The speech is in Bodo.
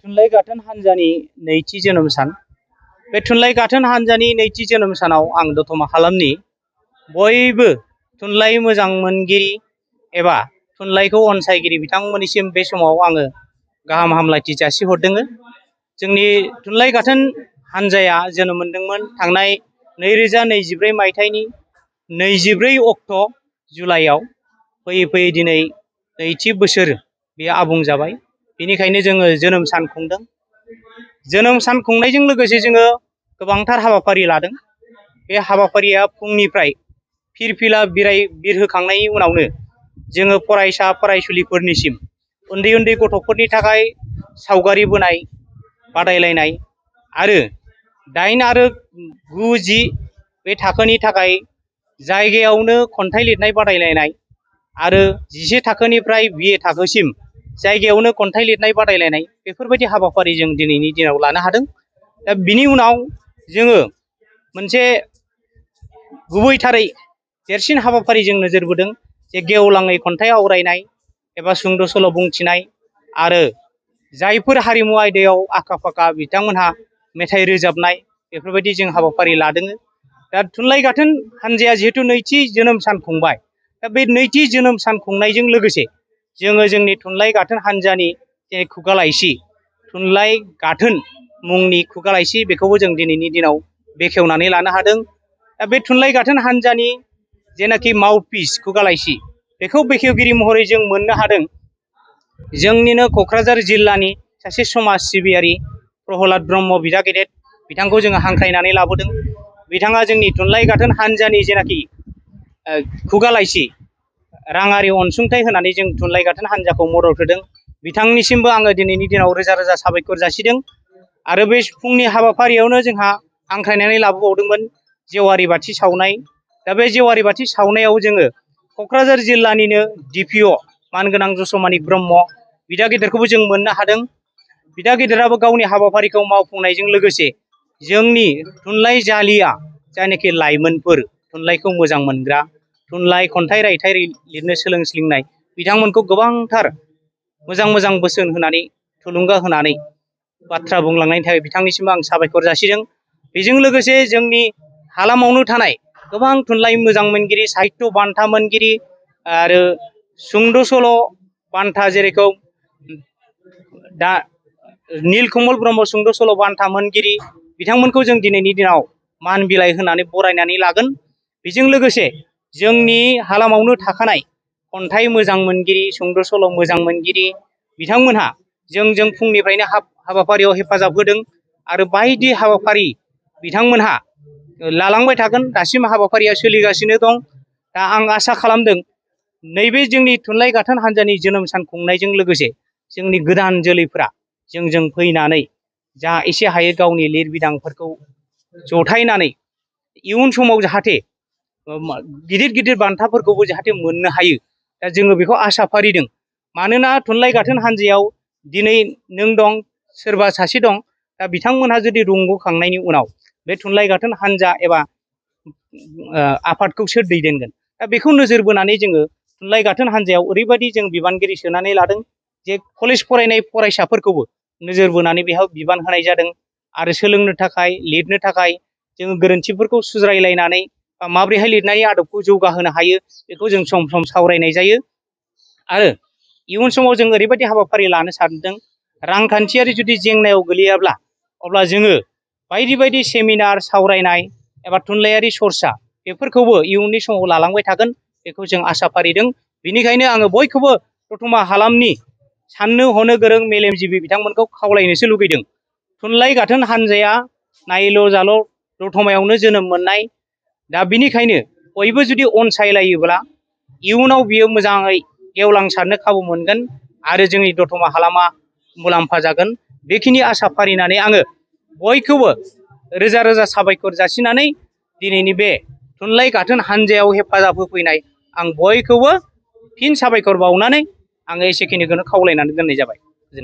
थुनलाइ गाथोन हान्जानि नैथि जोनोम सान। बे थुनलाइ गाथोन हान्जानि नैथि जोनोम सानाव आं दतमा हालामनि बयबो थुनलाइ मोजां मोनगिरि एबा थुनलाइखौ अनसायगिरि बिथांमोननिसिम बे समाव आङो गाहाम हामलायथि जासिहरदों। जोंनि थुनलाइ गाथोन हान्जाया जोनोम मोनदोंमोन थांनाय 2024 मायथाइनि 24 अक्ट' जुलाइआव। फैयै फैयै दिनै नैथि बोसोर बेयो आबुं जाबाय। बेनिखायनो जोङो जोनोम सान खुंदों। जोनोम सान खुंनायजों लोगोसे जोङो गोबांथार हाबाफारि लादों। बे हाबाफारिया फुंनिफ्राय फिरफिला बिरहोखांनायनि उनावनो जोङो फरायसा फरायसुलिफोरनिसिम उन्दै उन्दै गथ'फोरनि थाखाय सावगारि बोनाय बादायलायनाय आरो 8 आरो 9, 10 बे थाखोनि थाखाय जायगायावनो खन्थाइ लिरनाय बादायलायनाय आरो 11 थाखोनिफ्राय BA थाखोसिम जायगायावनो खन्थाइ लिरनाय बादायलायनाय बेफोरबायदि हाबाफारि जों दिनैनि दिनाव लानो हादों। दा बिनि उनाव जोङो मोनसे गुबैथारै देरसिन हाबाफारि जों नोजोर बोदों जे गेवलाङै खन्थाइ आवरायनाय एबा सुंद' सल' बुंथिनाय आरो जायफोर हारिमु आयदायाव आखा फाखा बिथांमोनहा मेथाइ रोजाबनाय बेफोरबायदि जों हाबाफारि लादों। दा थुनलाइ गाथोन हान्जाया जिहेथु नैथि जोनोम सान खुंबाय, दा बे नैथि जोनोम सान खुंनायजों लोगोसे जोङो जोंनि थुनलाइ गाथोन हान्जानि जे खुगा लाइसि थुनलाइ गाथोन मुंनि खुगा लाइसि बेखौबो जों दिनैनि दिनाव बेखेवनानै लानो हादों। दा बे थुनलाइ गाथोन हान्जानि जेनाखि माउथपिस खुगा लाइसि बेखौ बेखेवगिरि महरै जों मोननो हादों जोंनिनो क'क्राझार जिल्लानि सासे समाज सिबियारि प्रहलाद ब्रह्म बिदा गेदेर बिथांखौ जोङो हांख्रायनानै लाबोदों। बिथाङा जोंनि थुनलाइ गाथोन हान्जानि जेनाखि खुगा लाइसि राङारि अनसुंथाइ होनानै जों थुनलाइ गाथोन हान्जाखौ मदद होदों। बिथांनिसिमबो आङो दिनैनि दिनाव रोजा रोजा साबायखर जासिदों। आरो बे फुंनि हाबाफारियावनो जोंहा हांख्रायनानै लाबोबावदोंमोन जेवारि बाथि सावनाय। दा बे जेवारि बाथि सावनायाव जोङो क'क्राझार जिल्लानिनो DPO मानगोनां जसमानि ब्रह्म बिदा गेदेरखौबो जों मोननो हादों। बिदा गेदेराबो गावनि हाबाफारिखौ मावफुंनायजों लोगोसे जोंनि थुनलाइ जालिया जायनाखि लाइमोनफोर थुनलाइखौ मोजां मोनग्रा थुनलाइ खन्थाइ रायथाइ लिरनो सोलोंस्लिंनाय बिथांमोनखौ गोबांथार मोजां मोजां बोसोन होनानै थुलुंगा होनानै बाथ्रा बुंलांनायनि थाखाय बिथांनिसिमबो आं साबायखर जासिदों। बेजों लोगोसे जोंनि हालामावनो थानाय गोबां थुनलाइ मोजां मोनगिरि साहित्य बान्था मोनगिरि आरो सुंद' सल' बान्था जेरेखम दा नीलकमल ब्रह्म सुंद' सल' बान्था मोनगिरि बिथांमोनखौ जों दिनैनि दिनाव मान बिलाइ होनानै बरायनानै लागोन। बेजों लोगोसे जोंनि हालामावनो थाखानाय खन्थाइ मोजां मोनगिरि सुंद' सल' मोजां मोनगिरि बिथांमोनहा जोंजों फुंनिफ्रायनो हाबाफारियाव हेफाजाब होदों आरो बायदि हाबाफारि बिथांमोनहा लालांबाय थागोन। दासिम हाबाफारिया सोलिगासिनो दं। दा आं आसा खालामदों नैबे जोंनि थुनलाइ गाथोन हान्जानि जोनोम सान खुंनायजों लोगोसे जोंनि गोदान जोलैफ्रा जोंजों फैनानै जा एसे हायो गावनि लिरबिदांफोरखौ जथायनानै इयुन समाव जाहाथे गिदिर गिदिर बान्थाफोरखौबो जाहाथे मोननो हायो। दा जोङो बेखौ आसा फारिदों। मानोना थुनलाइ गाथोन हान्जायाव दिनै नों दं सोरबा सासे दं। दा बिथांमोनहा जुदि रुंग'खांनायनि उनाव बे थुनलाइ गाथोन हान्जा एबा आफादखौ सोर दैदेनगोन। दा बेखौ नोजोर बोनानै जोङो थुनलाइ गाथोन हान्जायाव ओरैबायदि जों बिबानगिरि सोनानै लादों जे कलेज फरायनाय फरायसाफोरखौबो नोजोर बोनानै बेहाय बिबान होनाय जादों आरो सोलोंनो थाखाय लिरनो थाखाय जोङो गोरोन्थिफोरखौ सुज्रायलायनानै बा माबोरैहाय लिरनायनि आदबखौ जौगाहोनो हायो बेखौ जों सम सम सावरायनाय जायो। आरो इयुन समाव जों ओरैबायदि हाबाफारि लानो सानदों रांखान्थियारि जुदि जेंनायाव गोलैयाब्ला अब्ला जोङो बायदि बायदि सेमिनार सावरायनाय एबा थुनलाइयारि सरसा बेफोरखौबो इयुननि समाव लालांबाय थागोन बेखौ जों आसा फारिदों। बेनिखायनो आङो बयखौबो दतमा हालामनि साननो हनो गोरों मेलेमजिबि बिथांमोनखौ खावलायनोसो लुगैदों। थुनलाइ गाथोन हान्जाया नायल' जाल' दतमायावनो जोनोम मोननाय। दा बिनिखायनो बयबो जुदि अनसायलायोब्ला इयुनाव बियो मोजाङै गेवलांसारनो खाबु मोनगोन आरो जोंनि दतमा हालामा मुलाम्फा जागोन। बेखिनि आसा फारिनानै आङो बयखौबो रोजा रोजा साबायखर जासिनानै दिनैनि बे थुनलाइ गाथोन हान्जायाव हेफाजाब होफैनाय आं बयखौबो फिन साबायखर बावनानै आङो एसेखिनिखौनो खावलायनानै दोननाय जाबाय।